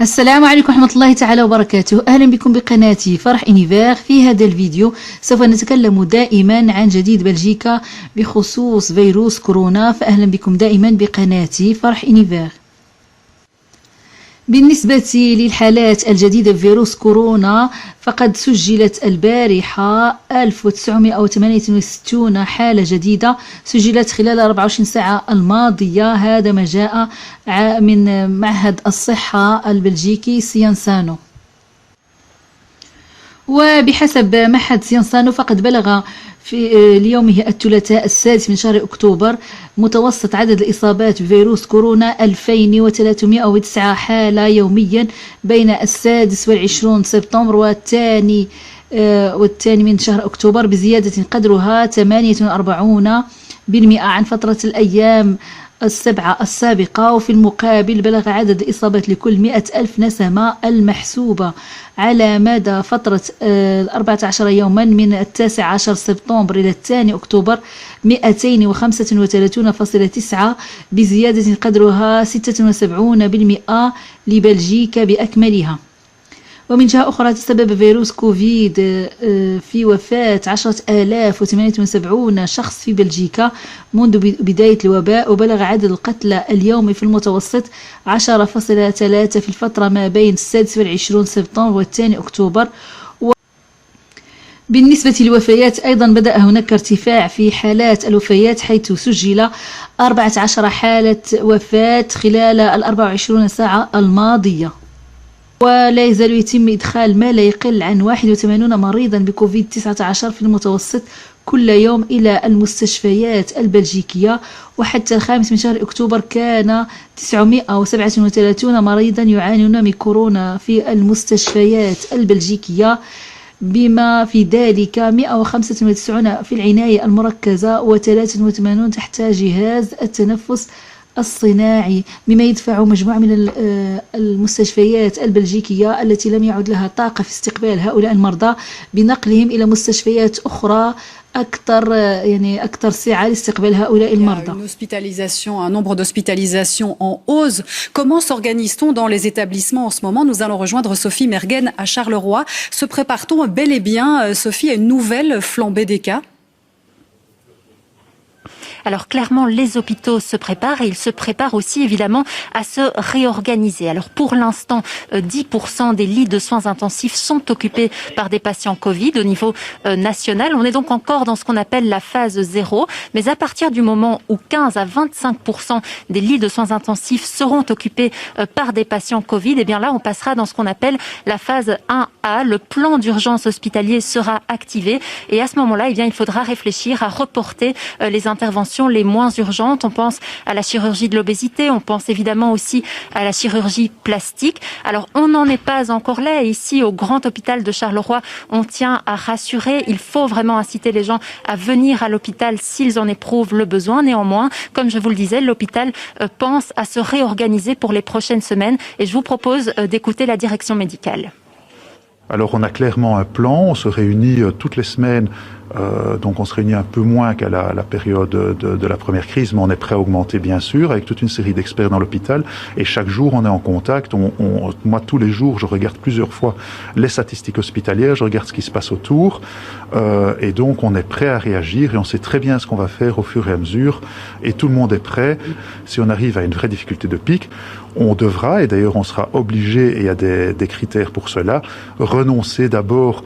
السلام عليكم ورحمة الله تعالى وبركاته. أهلا بكم بقناتي فرح إنيفير. في هذا الفيديو سوف نتكلم دائما عن جديد بلجيكا بخصوص فيروس كورونا، فأهلا بكم دائما بقناتي فرح إنيفير. بالنسبة للحالات الجديدة بفيروس كورونا فقد سجلت البارحة 1968 حالة جديدة سجلت خلال 24 ساعة الماضية. هذا ما جاء من معهد الصحة البلجيكي سيانسانو. وبحسب معهد سيانسانو فقد بلغ في ليومه الثلاثاء 6 من شهر أكتوبر متوسط عدد الإصابات بفيروس كورونا 2309 حالة يوميا بين 26 سبتمبر والثاني من شهر أكتوبر، بزيادة قدرها 48% عن فترة الأيام السبعة السابقة. وفي المقابل بلغ عدد الإصابات لكل 100,000 نسمة المحسوبة على مدى فترة 14 يوما من 19 سبتمبر إلى 2 أكتوبر 235.9، بزيادة قدرها 76% لبلجيكا بأكملها. ومن جهة أخرى تسبب فيروس كوفيد في وفاة 10,078 شخص في بلجيكا منذ بداية الوباء، وبلغ عدد القتلى اليومي في المتوسط 10.3 في الفترة ما بين 26 سبتمبر و2 أكتوبر. بالنسبة للوفيات أيضا بدأ هناك ارتفاع في حالات الوفيات، حيث سجل 14 حالة وفاة خلال 24 ساعة الماضية. ولا يزال يتم إدخال ما لا يقل عن 81 مريضا بكوفيد 19 في المتوسط كل يوم إلى المستشفيات البلجيكية. وحتى 5 من شهر أكتوبر كان 937 مريضا يعانون من كورونا في المستشفيات البلجيكية، بما في ذلك 195 في العناية المركزة و83 تحت جهاز التنفس الصناعي، مما يدفع مجموعة من المستشفيات البلجيكية التي لم يعد لها طاقة في استقبال هؤلاء المرضى بنقلهم إلى مستشفيات أخرى أكثر سعة لاستقبال هؤلاء المرضى. Un nombre d'hospitalisations en hausse. Comment s'organise-t-on dans les établissements en ce moment? Nous allons rejoindre Sophie Mergen à Charleroi. Se prépare-t-on bel et bien, Sophie, à une nouvelle flambée des cas? Alors clairement, les hôpitaux se préparent et ils se préparent aussi évidemment à se réorganiser. Alors pour l'instant, 10% des lits de soins intensifs sont occupés par des patients Covid au niveau national. On est donc encore dans ce qu'on appelle la phase 0. Mais à partir du moment où 15 à 25% des lits de soins intensifs seront occupés par des patients Covid, et bien là, on passera dans ce qu'on appelle la phase 1A. Le plan d'urgence hospitalier sera activé et à ce moment-là, eh bien, il faudra réfléchir à reporter les interventions les moins urgentes. On pense à la chirurgie de l'obésité, on pense évidemment aussi à la chirurgie plastique. Alors on n'en est pas encore là. Ici au grand hôpital de Charleroi, on tient à rassurer. Il faut vraiment inciter les gens à venir à l'hôpital s'ils en éprouvent le besoin. Néanmoins, comme je vous le disais, l'hôpital pense à se réorganiser pour les prochaines semaines et je vous propose d'écouter la direction médicale. Alors on a clairement un plan, on se réunit toutes les semaines. Donc on se réunit un peu moins qu'à la période de la première crise, mais on est prêt à augmenter bien sûr, avec toute une série d'experts dans l'hôpital. Et chaque jour, on est en contact. Moi, tous les jours, je regarde plusieurs fois les statistiques hospitalières, je regarde ce qui se passe autour. Et donc, on est prêt à réagir et on sait très bien ce qu'on va faire au fur et à mesure. Et tout le monde est prêt. Si on arrive à une vraie difficulté de pic, on devra, et d'ailleurs on sera obligé, et il y a des critères pour cela, renoncer d'abord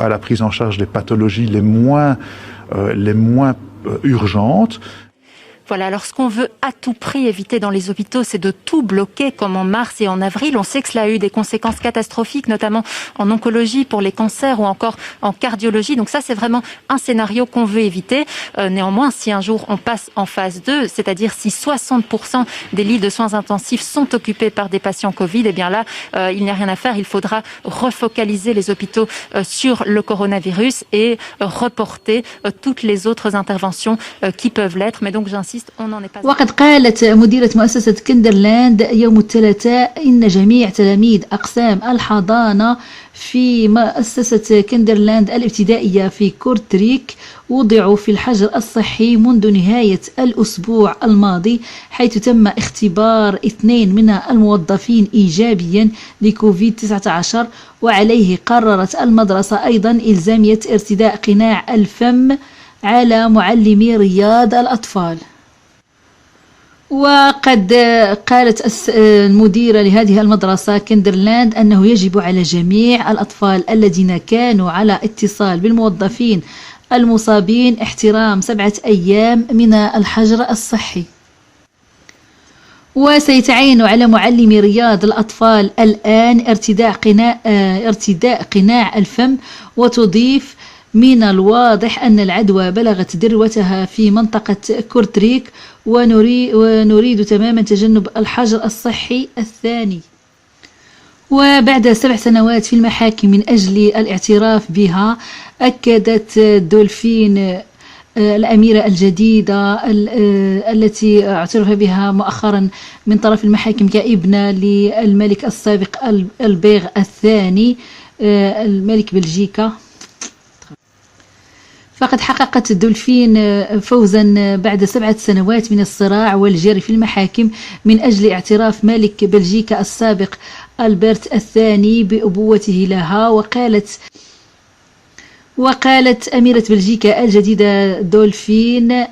à la prise en charge des pathologies les moins urgentes. Voilà, alors ce qu'on veut à tout prix éviter dans les hôpitaux, c'est de tout bloquer comme en mars et en avril. On sait que cela a eu des conséquences catastrophiques, notamment en oncologie pour les cancers ou encore en cardiologie. Donc ça, c'est vraiment un scénario qu'on veut éviter. Néanmoins, si un jour on passe en phase 2, c'est-à-dire si 60% des lits de soins intensifs sont occupés par des patients Covid, eh bien là, il n'y a rien à faire. Il faudra refocaliser les hôpitaux sur le coronavirus et reporter toutes les autres interventions qui peuvent l'être. Mais donc j'insiste, existe, on n'en est pas. وقد قالت مديرة مؤسسة كندرلاند يوم الثلاثاء إن جميع تلاميذ أقسام الحضانة في مؤسسة كندرلاند الابتدائية في كورتريك وضعوا في الحجر الصحي منذ نهاية الأسبوع الماضي، حيث تم اختبار 2 من الموظفين إيجابيا لكوفيد-19. وعليه قررت المدرسة أيضا إلزامية ارتداء قناع الفم على معلمي رياض الأطفال. وقد قالت المديرة لهذه المدرسة كندرلاند أنه يجب على جميع الأطفال الذين كانوا على اتصال بالموظفين المصابين احترام 7 أيام من الحجر الصحي. وسيتعين على معلمي رياض الأطفال الآن ارتداء قناع الفم. وتضيف: من الواضح أن العدوى بلغت ذروتها في منطقة كورتريك ونريد تماما تجنب الحجر الصحي الثاني. وبعد 7 سنوات في المحاكم من أجل الاعتراف بها، أكدت دولفين الأميرة الجديدة التي اعترف بها مؤخرا من طرف المحاكم كابنة للملك السابق البيغ الثاني الملك بلجيكا. فقد حققت دولفين فوزا بعد 7 سنوات من الصراع والجري في المحاكم من أجل اعتراف ملك بلجيكا السابق ألبرت الثاني بأبوته لها. وقالت أميرة بلجيكا الجديدة دولفين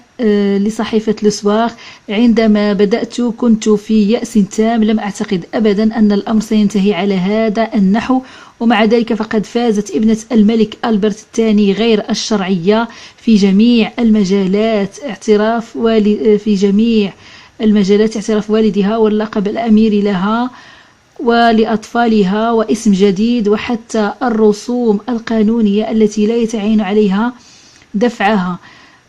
لصحيفة لوسواغ: عندما بدأت كنت في يأس تام، لم أعتقد أبدا أن الأمر سينتهي على هذا النحو. ومع ذلك فقد فازت ابنة الملك ألبرت الثاني غير الشرعية في جميع المجالات اعتراف والدها واللقب الأميري لها ولأطفالها واسم جديد، وحتى الرسوم القانونية التي لا يتعين عليها دفعها.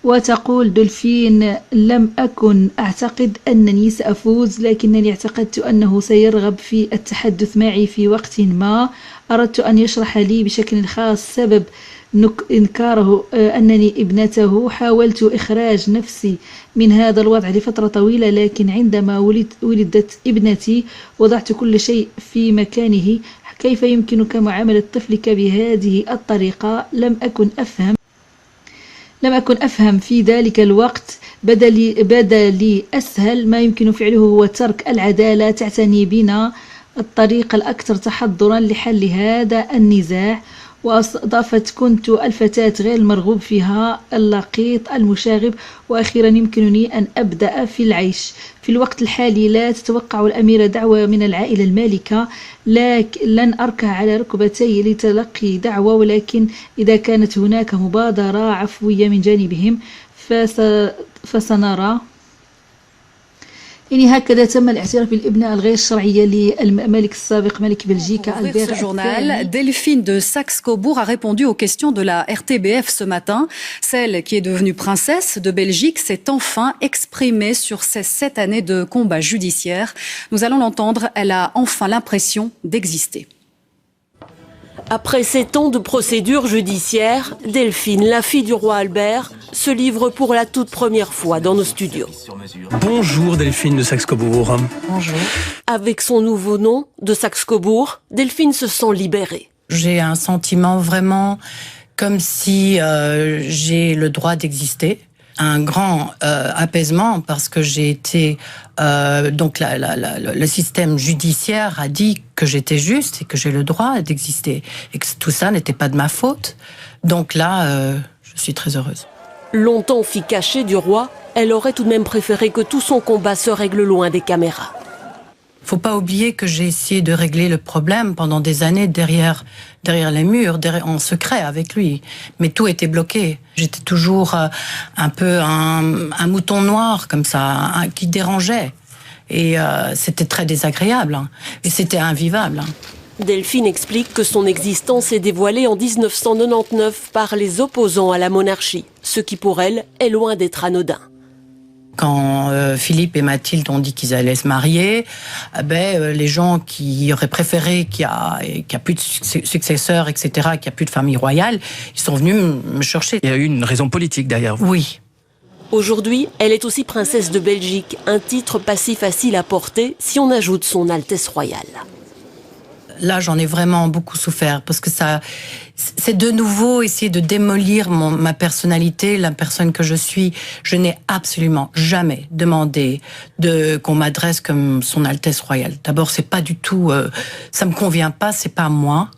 وتقول دولفين: لم أكن أعتقد أنني سأفوز، لكنني اعتقدت أنه سيرغب في التحدث معي في وقت ما. أردت أن يشرح لي بشكل خاص سبب إنكاره أنني ابنته. حاولت إخراج نفسي من هذا الوضع لفترة طويلة، لكن عندما ولدت ابنتي وضعت كل شيء في مكانه. كيف يمكنك معاملة طفلك بهذه الطريقة؟ لم أكن أفهم في ذلك الوقت. بدا لي أسهل ما يمكن فعله هو ترك العدالة تعني بنا الطريق الأكثر تحضرا لحل هذا النزاع. وأضافت: كنت الفتاة غير المرغوب فيها، اللقيط المشاغب، وأخيرا يمكنني أن أبدأ في العيش. في الوقت الحالي لا تتوقع الأميرة دعوة من العائلة المالكة، لن أركع على ركبتي لتلقي دعوة، ولكن إذا كانت هناك مبادرة عفوية من جانبهم فسنرى. يعني هكذا تم الاعتراف بالابنة الغير شرعية للملك السابق ملك بلجيكا البيغ الثاني. Delphine de Saxe-Cobourg a répondu aux questions de la RTBF ce matin. Celle qui est devenue princesse de Belgique s'est enfin exprimée sur ces 7 années de combat judiciaire. Nous allons l'entendre, elle a enfin l'impression d'exister. Après 7 ans de procédure judiciaire, Delphine, la fille du roi Albert, se livre pour la toute première fois dans nos studios. Bonjour Delphine de Saxe-Cobourg. Bonjour. Avec son nouveau nom de Saxe-Cobourg, Delphine se sent libérée. J'ai un sentiment vraiment comme si j'ai le droit d'exister. Un grand apaisement parce que j'ai été donc le système judiciaire a dit que j'étais juste et que j'ai le droit d'exister et que tout ça n'était pas de ma faute. Donc là, je suis très heureuse. Longtemps fille cachée du roi, elle aurait tout de même préféré que tout son combat se règle loin des caméras. Faut pas oublier que j'ai essayé de régler le problème pendant des années derrière les murs, en secret avec lui. Mais tout était bloqué. J'étais toujours un peu un mouton noir comme ça, qui dérangeait. Et c'était très désagréable. Hein. Et c'était invivable. Hein. Delphine explique que son existence est dévoilée en 1999 par les opposants à la monarchie, ce qui pour elle est loin d'être anodin. Quand Philippe et Mathilde ont dit qu'ils allaient se marier, les gens qui auraient préféré qu'il y a plus de successeurs, etc., qu'il n'y a plus de famille royale, ils sont venus me chercher. Il y a eu une raison politique derrière vous. Oui. Aujourd'hui, elle est aussi princesse de Belgique, un titre pas si facile à porter si on ajoute son Altesse royale. Là, j'en ai vraiment beaucoup souffert parce que c'est de nouveau essayer de démolir ma personnalité, la personne que je suis. Je n'ai absolument jamais demandé qu'on m'adresse comme son Altesse royale. D'abord, c'est pas du tout, ça me convient pas, c'est pas moi.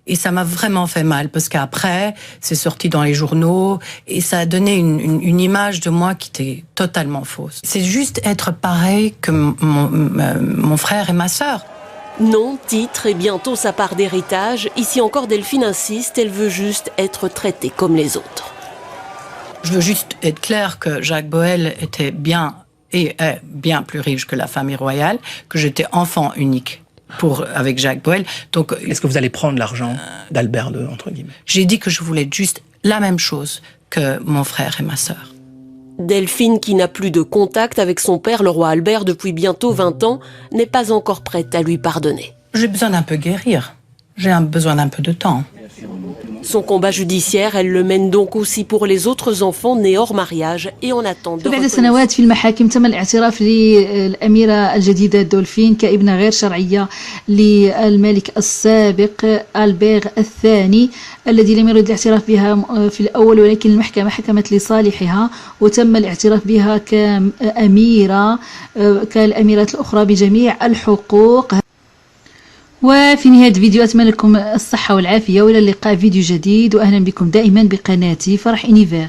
Et ça m'a vraiment fait mal parce qu'après, c'est sorti dans les journaux et ça a donné une image de moi qui était totalement fausse. C'est juste être pareil que mon frère et ma sœur. Nom, titre et bientôt sa part d'héritage. Ici encore, Delphine insiste, elle veut juste être traitée comme les autres. Je veux juste être clair que Jacques Boël était bien et est bien plus riche que la famille royale, que j'étais enfant unique avec Jacques Boël. Donc, est-ce que vous allez prendre l'argent d'Albert II, entre guillemets? J'ai dit que je voulais juste la même chose que mon frère et ma sœur. Delphine, qui n'a plus de contact avec son père, le roi Albert, depuis bientôt 20 ans, n'est pas encore prête à lui pardonner. J'ai besoin d'un peu guérir. J'ai besoin d'un peu de temps. Son combat judiciaire, elle le mène donc aussi pour les autres enfants nés hors mariage et en attente de بعد سنوات في المحاكم تم الاعتراف للأميرة الجديدة دولفين كابنة غير شرعية للملك السابق ألبير الثاني الذي لم يرد الاعتراف بها في الأول، ولكن المحكمة حكمت لصالحها وتم الاعتراف بها كأميرة كالأميرات الأخرى بجميع الحقوق. وفي نهاية الفيديو أتمنى لكم الصحة والعافية وإلى اللقاء فيديو جديد، وأهلا بكم دائما بقناتي فرح إونيفير.